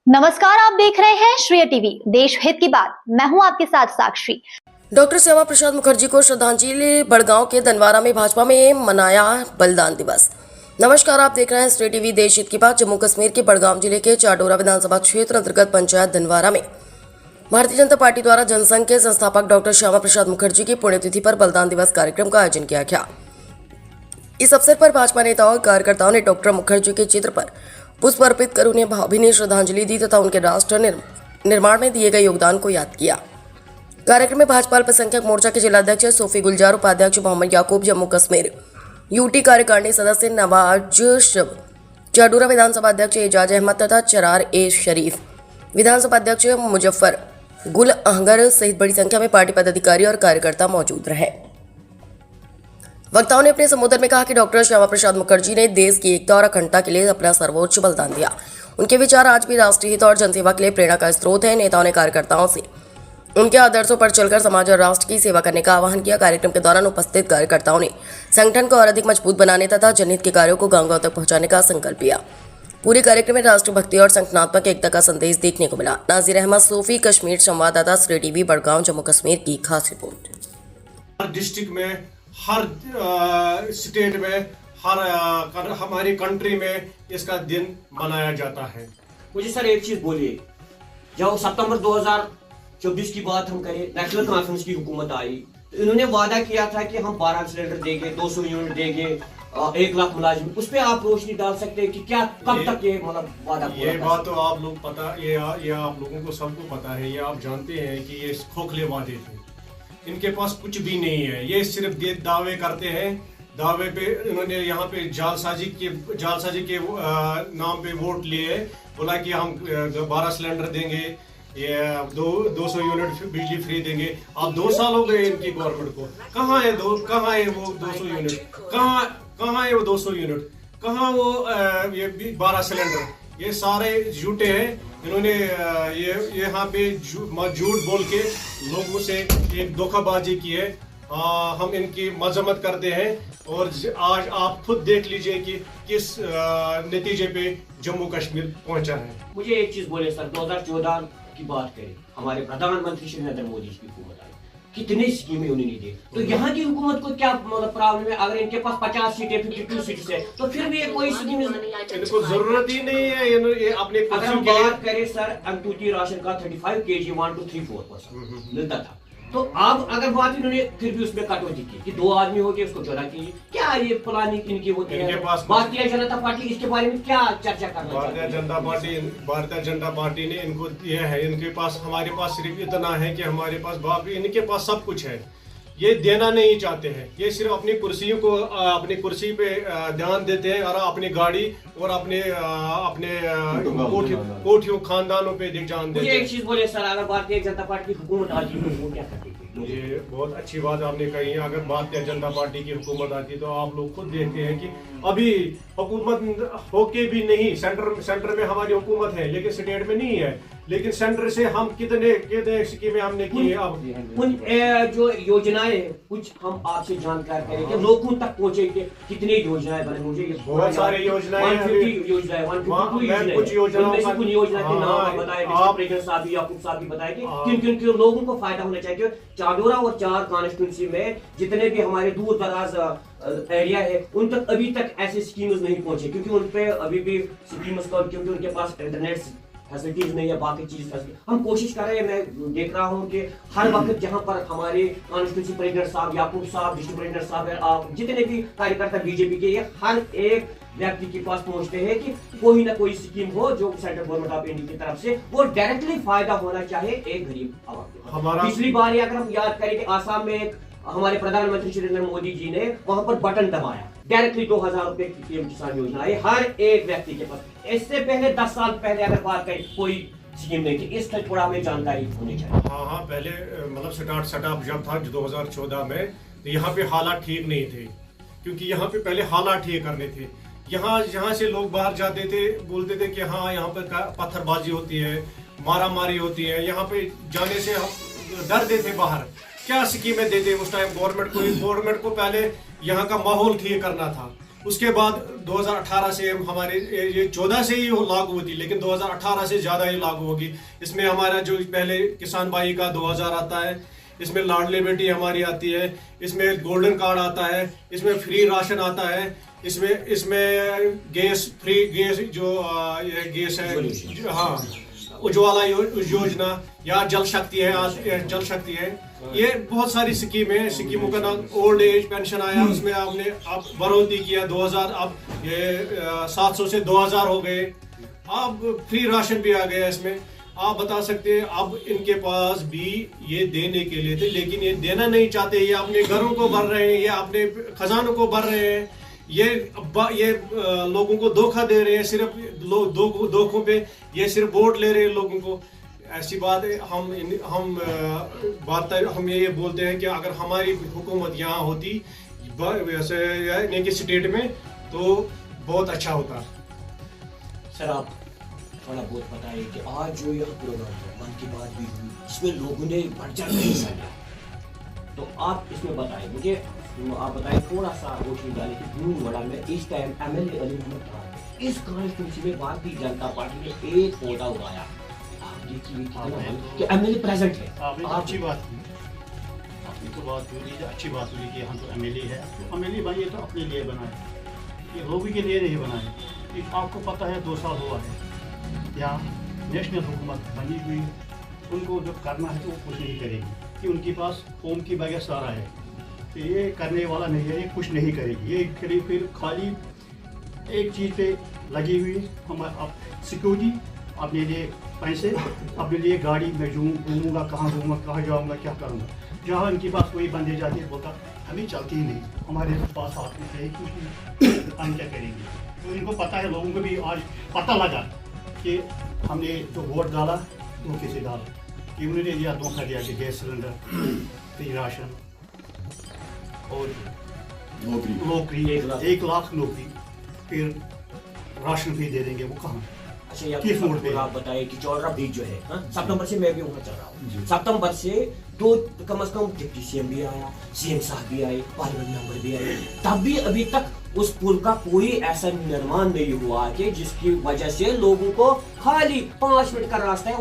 नमस्कार, आप देख रहे हैं श्रेय टीवी, देश हित की बात। मैं हूं आपके साथ साक्षी। डॉक्टर श्यामा प्रसाद मुखर्जी को श्रद्धांजलि बड़गांव के दनवारा में भाजपा में मनाया बलिदान दिवस। नमस्कार, आप देख रहे हैं श्रेय टीवी, देश हित की बात। जम्मू कश्मीर के बड़गांव जिले के चाडोरा विधानसभा क्षेत्र अंतर्गत पंचायत दनवारा में भारतीय जनता पार्टी द्वारा जनसंघ के संस्थापक डॉक्टर श्यामा प्रसाद मुखर्जी की पुण्यतिथि पर बलिदान दिवस कार्यक्रम का आयोजन किया गया। इस अवसर पर भाजपा नेताओं और कार्यकर्ताओं ने डॉक्टर मुखर्जी के चित्र पर पुष्प अर्पित कर उन्हें भावभीनी श्रद्धांजलि दी तथा उनके राष्ट्र निर्माण में दिए गए योगदान को याद किया। कार्यक्रम में भाजपा अल्पसंख्यक मोर्चा के जिलाध्यक्ष सोफी गुलजार, उपाध्यक्ष मोहम्मद याकूब, जम्मू कश्मीर यूटी कार्यकारिणी सदस्य नवाज शब, चाडोरा विधानसभा अध्यक्ष एजाज अहमद तथा चरार ए शरीफ, विधानसभा अध्यक्ष मुजफ्फर गुल अहंगर सहित बड़ी संख्या में पार्टी पदाधिकारी और कार्यकर्ता मौजूद रहे। वक्ताओं ने अपने संबोधन में कहा कि डॉक्टर श्यामा प्रसाद मुखर्जी ने देश की एकता और अखंडता के लिए अपना सर्वोच्च बलिदान दिया। उनके विचार आज भी राष्ट्रीय हित और जनसेवा के लिए प्रेरणा का स्रोत है। नेताओं ने कार्यकर्ताओं से उनके आदर्शों पर चलकर समाज और राष्ट्र की सेवा करने का आह्वान किया। कार्यक्रम के दौरान उपस्थित कार्यकर्ताओं ने संगठन को और अधिक मजबूत बनाने तथा जनहित के कार्यों को गांव-गांव तक पहुंचाने का संकल्प लिया। पूरे कार्यक्रम में राष्ट्रभक्ति और संगठनात्मक एकता का संदेश देखने को मिला। नाजिर अहमद सोफी, कश्मीर संवाददाता, श्रेय टीवी, बड़गांव, जम्मू कश्मीर की खास रिपोर्ट। हर डिस्ट्रिक्ट में, हर स्टेट में, हर हमारी कंट्री में इसका दिन मनाया जाता है। मुझे सर एक चीज बोलिए, जब सितंबर 2024 की बात हम करें, नेशनल कॉन्फ्रेंस की हुकूमत आई तो इन्होंने वादा किया था कि हम 12 सिलेंडर देंगे, 200 यूनिट देंगे, 1 लाख मुलाजिम। उस पर आप रोशनी डाल सकते हैं कि क्या कब तक ये मतलब वादा पूरा? ये बात तो आप लोग पता, ये आप लोगों को सबको पता है। ये आप जानते हैं कि ये खोखले वादे थे। इनके पास कुछ भी नहीं है। ये सिर्फ दावे करते हैं। दावे पे इन्होंने यहाँ पे जालसाजी के नाम पे वोट लिए। बोला कि हम 12 सिलेंडर देंगे, ये 200 यूनिट बिजली फ्री देंगे। अब 2 साल हो गए इनकी गवर्नमेंट को। कहाँ है वो 200 यूनिट? कहाँ है वो 200 यूनिट? कहाँ वो ये 12 सिलेंडर? ये सारे झूठे हैं। इन्होंने ये यहाँ पे झूठ बोल के लोगों से एक धोखाबाजी की है। हम इनकी मजम्मत करते हैं और आज आप खुद देख लीजिए कि किस नतीजे पे जम्मू कश्मीर पहुंचा है। मुझे एक चीज बोले सर, 2014 की बात करें, हमारे प्रधानमंत्री श्री नरेंद्र मोदी की हुकूमत आई, कितनी स्कीमें उन्होंने दी। तो यहाँ की हुकूमत को क्या मतलब प्रॉब्लम है? अगर इनके पास 50 सीटें, 52 सीट्स है तो फिर भी कोई स्कीम इनको जरूरत ही नहीं है। ये अपने अगर हम बात करें सर, अंत्योदय राशन का 35 kg 1 to 3-4% मिलता था। तो अब अगर बात इन्होंने फिर भी उसमें कटौती की कि 2 आदमी हो गए, उसको 14 kg। क्या ये प्लानिंग इनकी होती है? भारतीय जनता पार्टी इसके बारे में क्या चर्चा करना चाहती है? भारतीय जनता पार्टी ने इनको दिया है। इनके पास, हमारे पास सिर्फ इतना है कि हमारे पास इनके पास सब कुछ है। ये देना नहीं चाहते हैं। ये सिर्फ अपनी कुर्सियों को, अपनी कुर्सी पे ध्यान देते हैं और अपनी गाड़ी और अपने कोठियों खानदानों पे ध्यान देते हैं। एक चीज बोले सर, अगर भारतीय जनता पार्टी की हुकूमत आती तो वो क्या करती? ये बहुत अच्छी बात आपने कही है। अगर भारतीय जनता पार्टी की हुकूमत आती तो आप लोग खुद देखते हैं कि अभी हुकूमत होके भी नहीं, सेंटर में हमारी हुकूमत है लेकिन स्टेट में नहीं है। लेकिन सेंटर से हम कितने स्कीमें हमने की है। अब जो योजनाएं कुछ हम आपसे जानकार करेंगे, लोगों तक पहुंचे कि कितनी योजनाएं बने। मुझे बहुत सारी योजनाएं, 150 योजनाएं, 152 कुछ योजनाओं कुछ योजना के नाम बताए, प्रेसिडेंट साहब याकूब साहब भी बताए कि किन लोगों को फायदा होना चाहिए। चाडोरा और 4 कॉन्स्टिट्यूंसी में जितने भी हमारे दूर दराज एरिया है, उन तक अभी तक ऐसे स्कीम्स नहीं पहुंचे, क्योंकि उन पे अभी भी स्कीम्स का, क्योंकि उनके पास इंटरनेट फैसिलिटीज नहीं है, बाकी चीज हम कोशिश कर रहे हैं। मैं देख रहा हूं कि हर वक्त जहां पर हमारे कॉन्स्टिट्यूंसी प्रेसिडेंट साहब याकूब साहब, डिस्ट्रिक्ट प्रेसिडेंट साहब है, आप जितने भी कार्यकर्ता बीजेपी के, हर एक व्यक्ति के पास पहुंचते हैं कि कोई ना कोई स्कीम हो जो सेंट्रल गवर्नमेंट ऑफ इंडिया की तरफ से वो डायरेक्टली फायदा होना चाहिए एक गरीब आवाम को। पिछली बार अगर हम याद करें कि आसाम में हमारे प्रधानमंत्री श्री नरेंद्र मोदी जी ने वहां पर बटन दबाया, डायरेक्टली 2000 रुपए की पीएम किसान योजना आई हर एक व्यक्ति के पास। इससे पहले 10 साल पहले अगर बात करें, कोई स्कीम नहीं थी। इसका थोड़ा हमें जानकारी होनी चाहिए। हाँ, पहले मतलब सेटअप जब था 2014 में, तो यहाँ पे हालात ठीक नहीं थे, क्योंकि यहाँ पे पहले हालात ठीक करने थे। यहाँ से लोग बाहर जाते थे, बोलते थे कि हाँ यहाँ पर पत्थरबाजी होती है, मारामारी होती है। यहाँ पे जाने से हम डरते थे बाहर। क्या स्कीमें देते उस टाइम गवर्नमेंट को पहले यहाँ का माहौल ठीक करना था। उसके बाद 2018 से हमारे ये 14 से ही लागू होती, लेकिन 2018 से ज़्यादा ही लागू होगी। इसमें हमारा जो पहले किसान भाई का 2000 आता है, इसमें लाडली बेटी हमारी आती है, इसमें गोल्डन कार्ड आता है, इसमें फ्री राशन आता है, इसमें गैस फ्री गैस जो ये गैस है, हाँ, उज्ज्वला योजना या जल शक्ति है, ये बहुत सारी स्कीमों का नाम ओल्ड एज पेंशन आया, उसमें आपने अब बढ़ोतरी किया 2000, अब ये 700 से 2000 हो गए, अब फ्री राशन भी आ गया इसमें। आप बता सकते हैं, अब इनके पास भी ये देने के लिए थे, लेकिन ये देना नहीं चाहते, ये अपने घरों को भर रहे हैं, ये अपने खजानों को भर रहे हैं, ये लोगों को धोखा दे रहे हैं, सिर्फ धोखों पे ये सिर्फ वोट ले रहे हैं लोगों को। ऐसी बात है, हम ये बोलते हैं कि अगर हमारी हुकूमत यहाँ होती वैसे कि स्टेट में, तो बहुत अच्छा होता। सर आप थोड़ा बहुत बताइए कि आज जो यह प्रोग्राम है, मन की बात भी हुई, इसमें लोगों ने बढ़ चढ़ के हिस्सा लिया, तो आप इसमें बताइए मुझे, आप बताइए थोड़ा सा रोशनी डालें कि भीलवाड़ा में इस टाइम एमएलए अली मोहम्मद खान इस कॉन्स्टिट्यूंसी में भारतीय जनता पार्टी ने एक पौधा उगाया। आप देखिए कि एमएलए प्रेजेंट है। आपने अच्छी बात की, आपने तो बात बोली, अच्छी बात हुई कि हम तो एमएलए है, तो एमएलए भाई ये तो अपने लिए बनाए, ये लोगों के लिए नहीं बनाए। आपको पता है 2 साल हुआ है यहाँ नेशनल हुकूमत बनी हुई, उनको जो करना है तो वो कुछ नहीं करेगी, कि उनके पास कौम की बगैर सारा है, तो ये करने वाला नहीं है, ये कुछ नहीं करेगी, ये फिर खाली एक चीज़ पे लगी हुई। हम अब सिक्योरिटी, अपने लिए पैसे, अपने लिए गाड़ी, मैं घूमूंगा, कहाँ जाऊँगा, क्या करूँगा। जहाँ इनके पास कोई बंदे जाते हैं, बोलता हमें चलती ही नहीं, हमारे पास आते हैं, कुछ नहीं, हम क्या करेंगे। तो इनको पता है, लोगों को भी आज पता लगा कि हमने जो वोट डाला धोखे से डाला, कि उन्होंने दिया धोखा दिया कि गैस सिलेंडर, फ्री राशन और नौकरी 1 लाख नौकरी, फिर राशन भी दे देंगे, वो कहाँ। अच्छा, आप बताइए कि 14 बीच जो है, सितंबर से मैं भी वहाँ चल रहा हूँ, सितंबर से कम से कम डिप्टी सीएम भी आया, सीएम साहब भी आए, पार्लियामेंट मेंबर भी आए, तब भी अभी तक उस पुल का कोई ऐसा निर्माण नहीं हुआ कि जिसकी वजह से लोगों को खाली 5 मिनट का रास्ता है,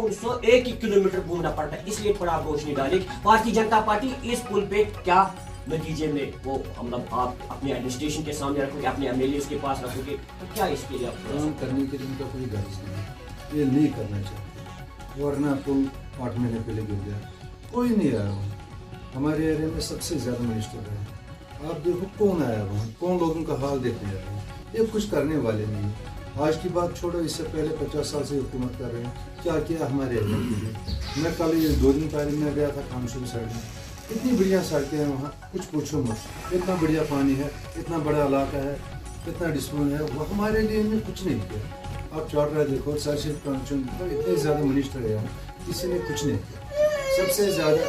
1 किलोमीटर घूमना पड़ता है। इसलिए थोड़ा आप रोशनी डालें, भारतीय जनता पार्टी इस पुल पे क्या नतीजे में वो मतलब आप अपने एडमिनिस्ट्रेशन के सामने रखोगे, अपने एमएलए के पास रखोगे, तो क्या इसके लिए काम करने के लिए उनका कोई गर्ज नहीं, ये नहीं करना चाहते। वरना पुल 8 महीने पहले गिर गया, कोई नहीं आया वहाँ। हमारे एरिया में सबसे ज़्यादा मिनिस्टर है, आप देखो कौन आया वहाँ, कौन लोगों का हाल देखने आया है, ये कुछ करने वाले नहीं। आज की बात छोड़ो, इससे पहले 50 साल से हुकूमत कर रहे हैं, क्या किया हमारे एरिया के लिए। मैं कल ये 2 दिन पहले मैं गया था खानसूर साइड में, इतनी बढ़िया सड़कें हैं वहाँ, कुछ पूछो मत, इतना बढ़िया पानी है, इतना बड़ा इलाका है, इतना डिस्प्यून है, वो हमारे लिए इन्हें कुछ नहीं किया। आप चौट रहे देखो, सर सिर्फ कांचन, तो इतने ज़्यादा मिनिस्टर है यहाँ, किसी ने कुछ नहीं किया। सबसे ज़्यादा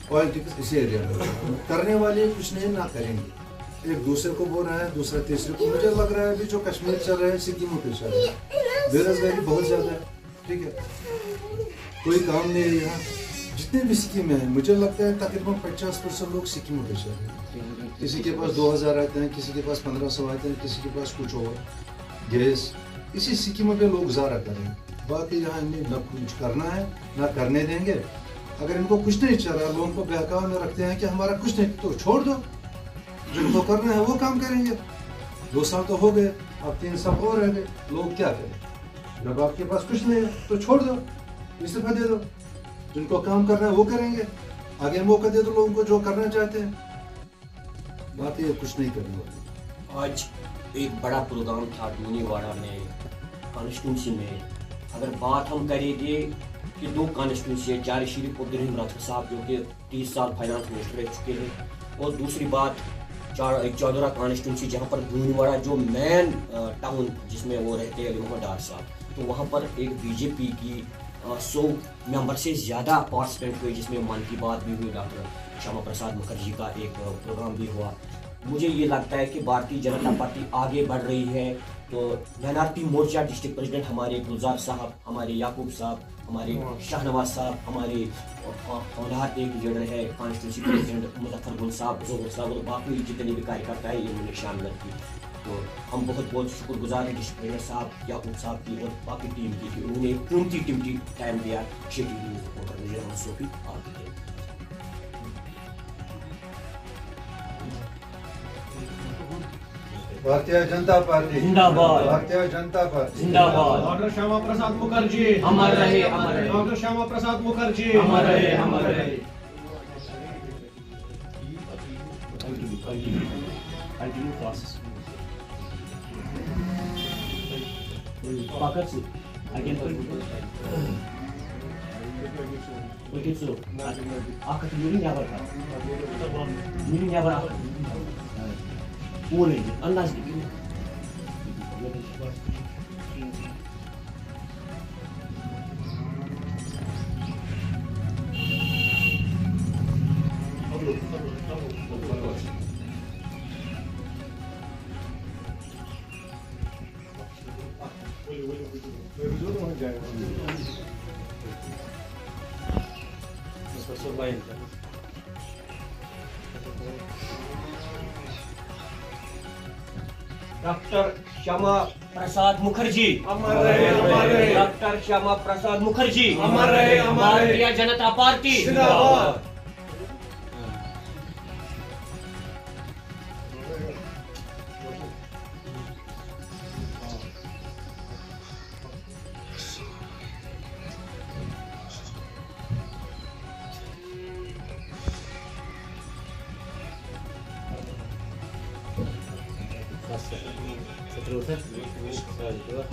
पॉलिटिक्स इसी एरिया में करने वाले कुछ नहीं, ना करेंगे। एक दूसरे को बोल रहा है, दूसरा तीसरे को। मुझे लग रहा है अभी जो कश्मीर चल रहा है, सिक्किम पे चल रहा है, बेरोजगारी बहुत ज़्यादा है, ठीक है, कोई काम नहीं है यहाँ। जितने भी सिक्किम है, मुझे लगता है तकरीबन 50% लोग सिक्किम में चल रहे हैं। किसी के पास 2000 आते हैं, किसी के पास 1500 आते हैं, किसी के पास कुछ और गैस, इसी सिक्किम पे लोग गुजारा कर रहे हैं। बाकी यहाँ इन्हें न कुछ करना है, ना करने देंगे। अगर इनको कुछ नहीं चल रहा, लोगों को बहकावे में रखते हैं कि हमारा कुछ नहीं, तो छोड़ दो, जिनको करना है वो काम करेंगे। 2 साल तो हो गए, अब 3 साल और रह गए, लोग क्या करें। जब आपके पास कुछ नहीं है तो छोड़ दो, इस्तीफा दे दो, जिनको काम करना है वो करेंगे, आगे मौका दे दो लोगों को जो करना चाहते हैं। बात ये कुछ नहीं करने वाली। आज एक बड़ा प्रोग्राम था भीलवाड़ा में, कॉन्स्टिट्यूंसी में। अगर बात हम करेंगे कि 2 कॉन्स्टिट्यूंसी है, जारी शरीफ अब्दुल राठौर साहब जो कि 30 साल फाइनेंस मिनिस्टर रह चुके हैं, और दूसरी बात चौधरा कॉन्स्टिट्यूंसी जहाँ पर भीलवाड़ा जो मेन टाउन जिसमें वो रहते हैं अली मोहम्मद डार साहब, तो वहाँ पर एक बीजेपी की 100 मेंबर से ज़्यादा पार्टिसिपेंट हुए, जिसमें मन की बात भी हुई, डॉक्टर श्यामा प्रसाद मुखर्जी का एक प्रोग्राम भी हुआ। मुझे ये लगता है कि भारतीय जनता पार्टी आगे बढ़ रही है। तो माइनॉरिटी मोर्चा डिस्ट्रिक्ट प्रेसिडेंट हमारे गुलजार साहब, हमारे याकूब साहब, हमारे शाहनवाज साहब, हमारे औलाद एक लीडर है कॉन्स्टिट्यूंसी प्रेसिडेंट मुजफ्फर गुल साहब, जोहर साहब, और बाकी जितने भी कार्यकर्ता है इन्होंने शामिल की। तो हम बहुत बहुत शुक्रगुजार हैं डिस्ट्रिक्ट ट्रेनर साहब याकूब साहब की और बाकी टीम की कि उन्होंने कीमती टाइम दिया शेड्यूल न्यूज़ रिपोर्टर नज़ीर अहमद सोफी आपके लिए। भारतीय जनता पार्टी जिंदाबाद। भारतीय जनता पार्टी जिंदाबाद। डॉक्टर श्यामा प्रसाद मुखर्जी अमर रहे, अमर रहे। डॉक्टर श्यामा प्रसाद मुखर्जी अमर रहे, अमर रहे। Continue process. Pockets. Again, wicket so. After meaning never. Meaning never. Only unless. Doctor Shyama Prasad Mukherjee अमर रहे, अमर रहे। डॉक्टर श्यामा प्रसाद मुखर्जी अमर रहे, अमर रहे। भारतीय जनता पार्टी जिंदाबाद। Terus